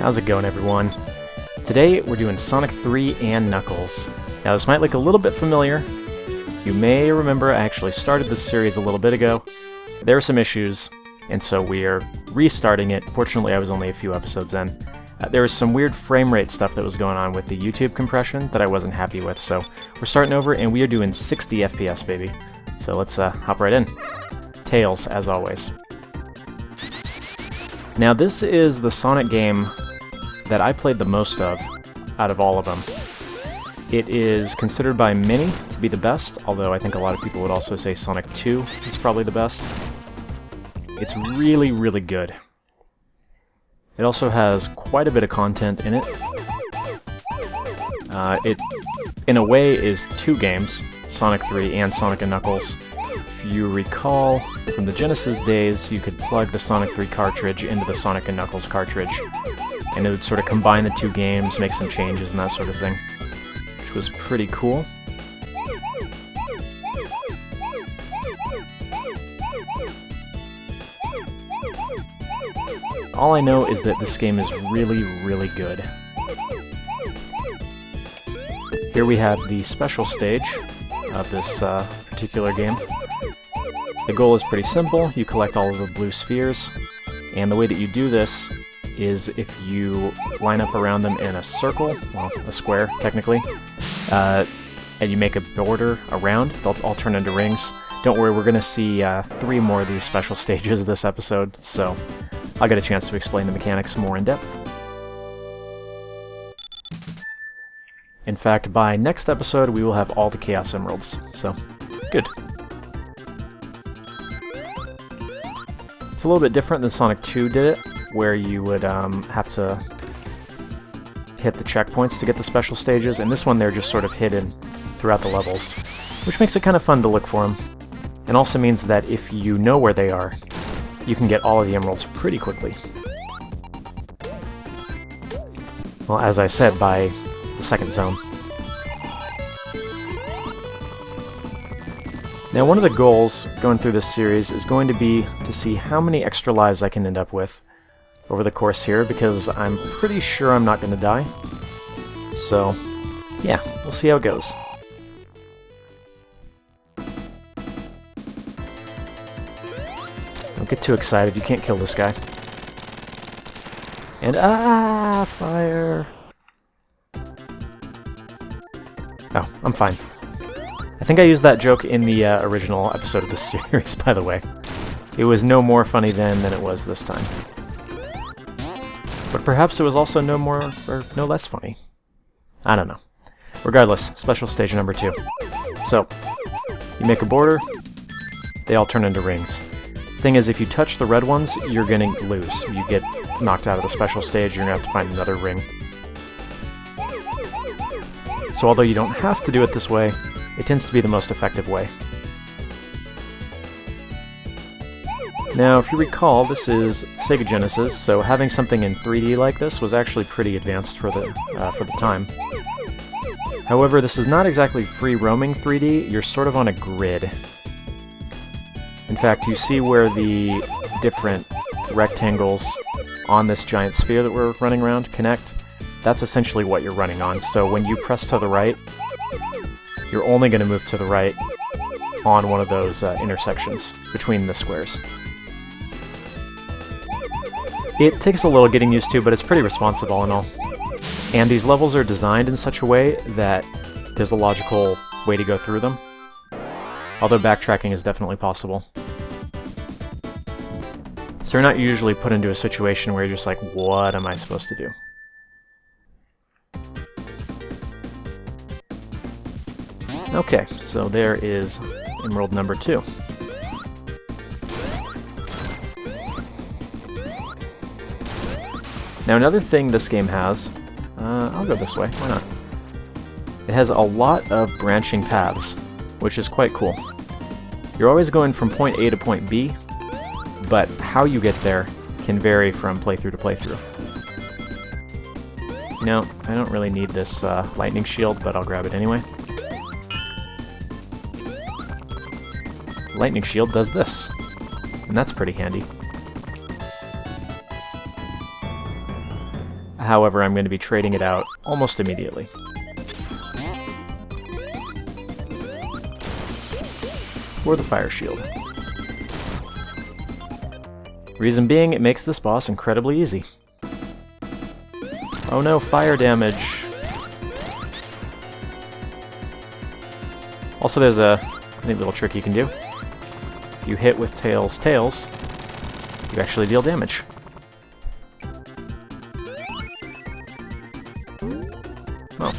How's it going, everyone? Today we're doing Sonic 3 and Knuckles. Now this might look a little bit familiar. You may remember I actually started this series a little bit ago. There were some issues, and so we are restarting it. Fortunately, I was only a few episodes in. There was some weird frame rate stuff that was going on with the YouTube compression that I wasn't happy with, so we're starting over and we are doing 60 FPS, baby. So let's hop right in. Tails, as always. Now this is the Sonic game that I played the most of out of all of them. It is considered by many to be the best, although I think a lot of people would also say Sonic 2 is probably the best. It's really, really good. It also has quite a bit of content in it. It, in a way, is two games, Sonic 3 and Sonic & Knuckles. If you recall, from the Genesis days, you could plug the Sonic 3 cartridge into the Sonic & Knuckles cartridge, and it would sort of combine the two games, make some changes and that sort of thing, which was pretty cool. All I know is that this game is really, really good. Here we have the special stage of this particular game. The goal is pretty simple. You collect all of the blue spheres, and the way that you do this is if you line up around them in a circle, well, a square, technically, and you make a border around, they'll all turn into rings. Don't worry, we're going to see 3 more of these special stages this episode, so I'll get a chance to explain the mechanics more in depth. In fact, by next episode, we will have all the Chaos Emeralds, so good. It's a little bit different than Sonic 2 did it, where you would have to hit the checkpoints to get the special stages, and this one they're just sort of hidden throughout the levels, which makes it kind of fun to look for them, and also means that if you know where they are, you can get all of the emeralds pretty quickly. Well, as I said, by the second zone. Now, one of the goals going through this series is going to be to see how many extra lives I can end up with over the course here, because I'm pretty sure I'm not going to die. So, yeah, we'll see how it goes. Don't get too excited, you can't kill this guy. And fire! Oh, I'm fine. I think I used that joke in the original episode of this series, by the way. It was no more funny then than it was this time. But perhaps it was also no more, or no less funny. I don't know. Regardless, special stage number 2. So, you make a border, they all turn into rings. Thing is, if you touch the red ones, you're gonna lose. You get knocked out of the special stage, you're gonna have to find another ring. So although you don't have to do it this way, it tends to be the most effective way. Now, if you recall, this is Sega Genesis, so having something in 3D like this was actually pretty advanced for the time. However, this is not exactly free-roaming 3D, you're sort of on a grid. In fact, you see where the different rectangles on this giant sphere that we're running around connect? That's essentially what you're running on, so when you press to the right, you're only going to move to the right on one of those intersections between the squares. It takes a little getting used to, but it's pretty responsive all in all. And these levels are designed in such a way that there's a logical way to go through them, although backtracking is definitely possible. So you're not usually put into a situation where you're just like, what am I supposed to do? Okay, so there is Emerald number 2. Now another thing this game has, I'll go this way, why not? It has a lot of branching paths, which is quite cool. You're always going from point A to point B, but how you get there can vary from playthrough to playthrough. You know, I don't really need this lightning shield, but I'll grab it anyway. Lightning shield does this, and that's pretty handy. However, I'm going to be trading it out almost immediately. For the Fire Shield. Reason being, it makes this boss incredibly easy. Oh no, fire damage! Also, there's a neat little trick you can do. If you hit with Tails, you actually deal damage. Oh.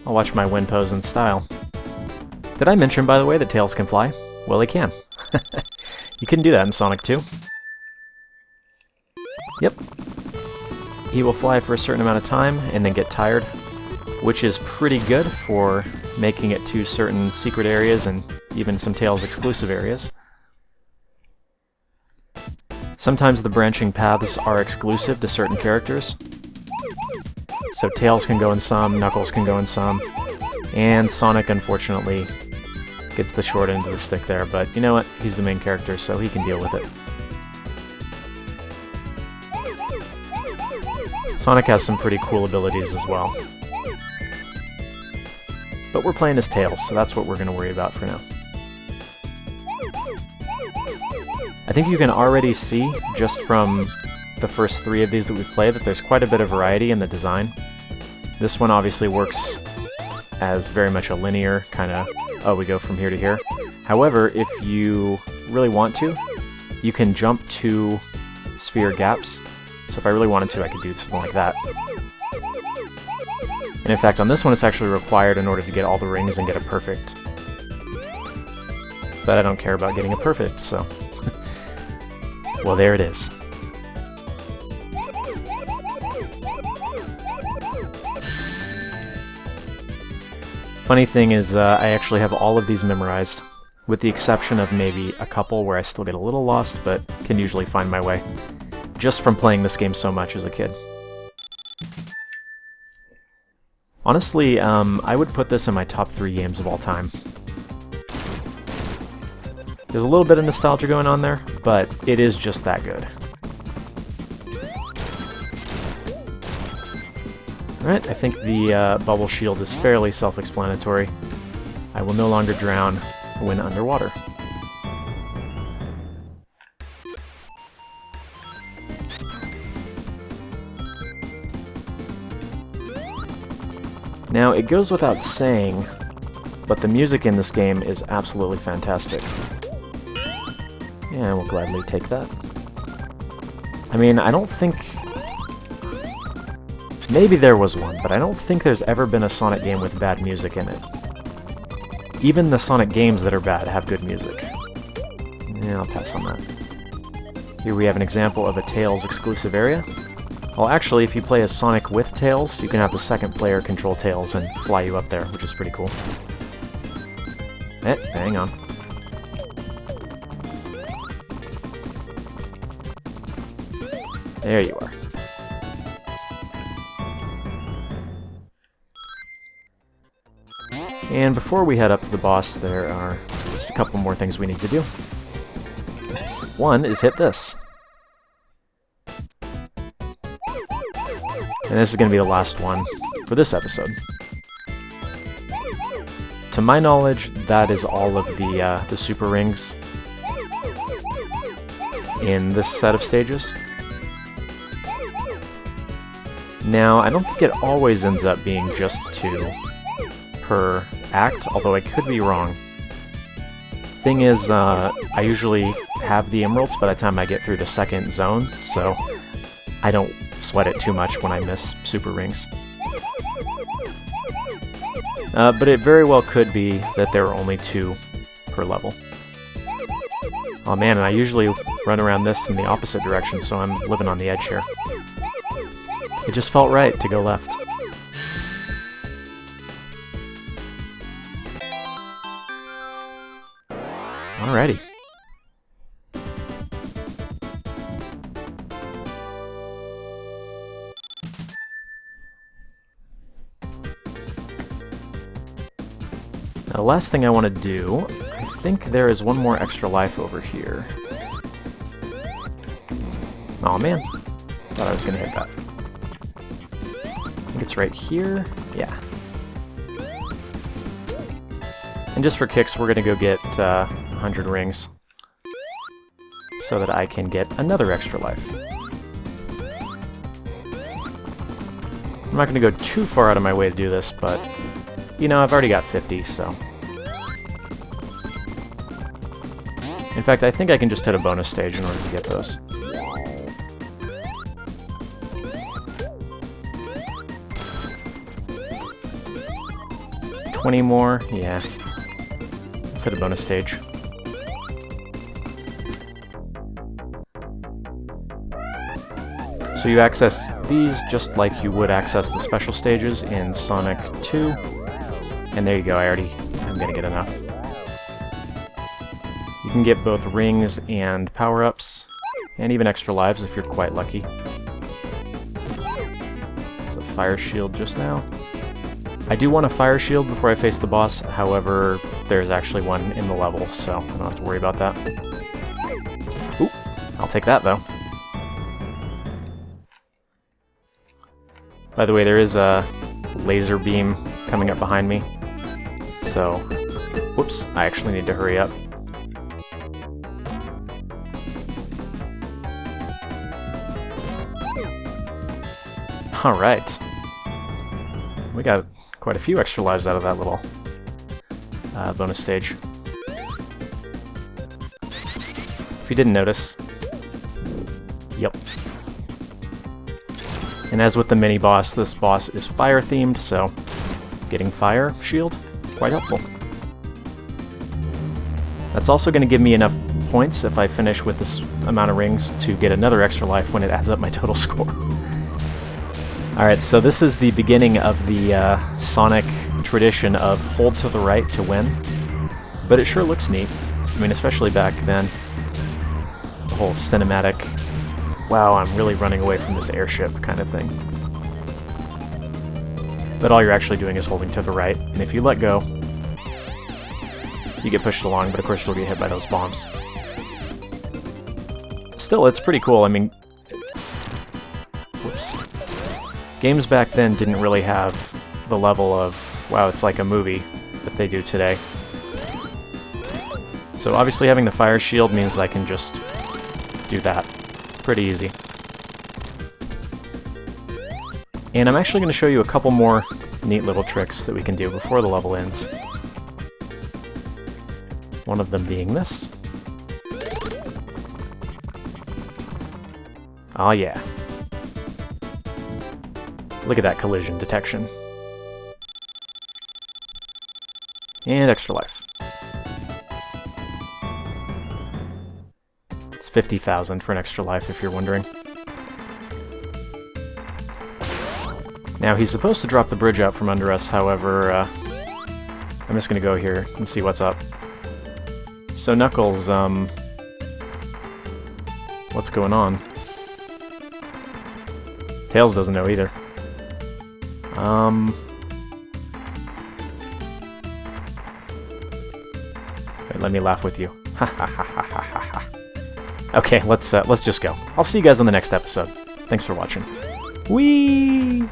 I'll watch my win pose in style. Did I mention, by the way, that Tails can fly? Well, he can. You couldn't do that in Sonic 2. Yep. He will fly for a certain amount of time and then get tired, which is pretty good for making it to certain secret areas and even some Tails exclusive areas. Sometimes the branching paths are exclusive to certain characters. So Tails can go in some, Knuckles can go in some, and Sonic, unfortunately, gets the short end of the stick there, but you know what? He's the main character, so he can deal with it. Sonic has some pretty cool abilities as well. But we're playing as Tails, so that's what we're going to worry about for now. I think you can already see, just from the first 3 of these that we've played, that there's quite a bit of variety in the design. This one obviously works as very much a linear kind of, oh, we go from here to here. However, if you really want to, you can jump to sphere gaps. So if I really wanted to, I could do something like that. And in fact, on this one, it's actually required in order to get all the rings and get a perfect. But I don't care about getting a perfect, so... Well, there it is. Funny thing is, I actually have all of these memorized, with the exception of maybe a couple where I still get a little lost, but can usually find my way, just from playing this game so much as a kid. Honestly, I would put this in my top 3 games of all time. There's a little bit of nostalgia going on there, but it is just that good. Alright, I think the bubble shield is fairly self-explanatory. I will no longer drown when underwater. Now, it goes without saying, but the music in this game is absolutely fantastic. Yeah, we'll gladly take that. I mean, I don't think... Maybe there was one, but I don't think there's ever been a Sonic game with bad music in it. Even the Sonic games that are bad have good music. Yeah, I'll pass on that. Here we have an example of a Tails exclusive area. Well, actually, if you play as Sonic with Tails, you can have the second player control Tails and fly you up there, which is pretty cool. Hang on. There you are. And before we head up to the boss, there are just a couple more things we need to do. One is hit this. And this is going to be the last one for this episode. To my knowledge, that is all of the super rings in this set of stages. Now, I don't think it always ends up being just 2 per act, although I could be wrong. Thing is, I usually have the emeralds by the time I get through the second zone, so I don't sweat it too much when I miss super rings. But it very well could be that there are only 2 per level. Oh man, and I usually run around this in the opposite direction, so I'm living on the edge here. It just felt right to go left. Alrighty. Now, the last thing I want to do, I think there is one more extra life over here. Aw, man. Thought I was gonna hit that. I think it's right here. Yeah. And just for kicks, we're gonna go get 100 rings so that I can get another extra life. I'm not gonna go too far out of my way to do this, but you know, I've already got 50, so. In fact, I think I can just hit a bonus stage in order to get those. $20 more, yeah. Let's hit a bonus stage. So you access these just like you would access the special stages in Sonic 2. And there you go, I'm gonna get enough. You can get both rings and power-ups, and even extra lives if you're quite lucky. There's a fire shield just now. I do want a fire shield before I face the boss, however, there's actually one in the level, so I don't have to worry about that. Ooh, I'll take that though. By the way, there is a laser beam coming up behind me, so whoops, I actually need to hurry up. Alright. We got quite a few extra lives out of that little bonus stage. If you didn't notice. Yep. And as with the mini-boss, this boss is fire-themed, so getting fire shield, quite helpful. That's also going to give me enough points if I finish with this amount of rings to get another extra life when it adds up my total score. Alright, so this is the beginning of the Sonic tradition of hold to the right to win. But it sure looks neat. I mean, especially back then. The whole cinematic, wow, I'm really running away from this airship kind of thing. But all you're actually doing is holding to the right, and if you let go, you get pushed along, but of course you'll get hit by those bombs. Still, it's pretty cool. I mean, whoops. Games back then didn't really have the level of, wow, it's like a movie that they do today. So obviously having the fire shield means I can just do that. Pretty easy. And I'm actually going to show you a couple more neat little tricks that we can do before the level ends. One of them being this. Oh yeah. Look at that collision detection. And extra life. It's 50,000 for an extra life, if you're wondering. Now, he's supposed to drop the bridge out from under us, however, I'm just gonna go here and see what's up. So Knuckles, what's going on? Tails doesn't know either. Wait, let me laugh with you. Ha ha ha ha ha ha ha. Okay, let's just go. I'll see you guys on the next episode. Thanks for watching. Whee!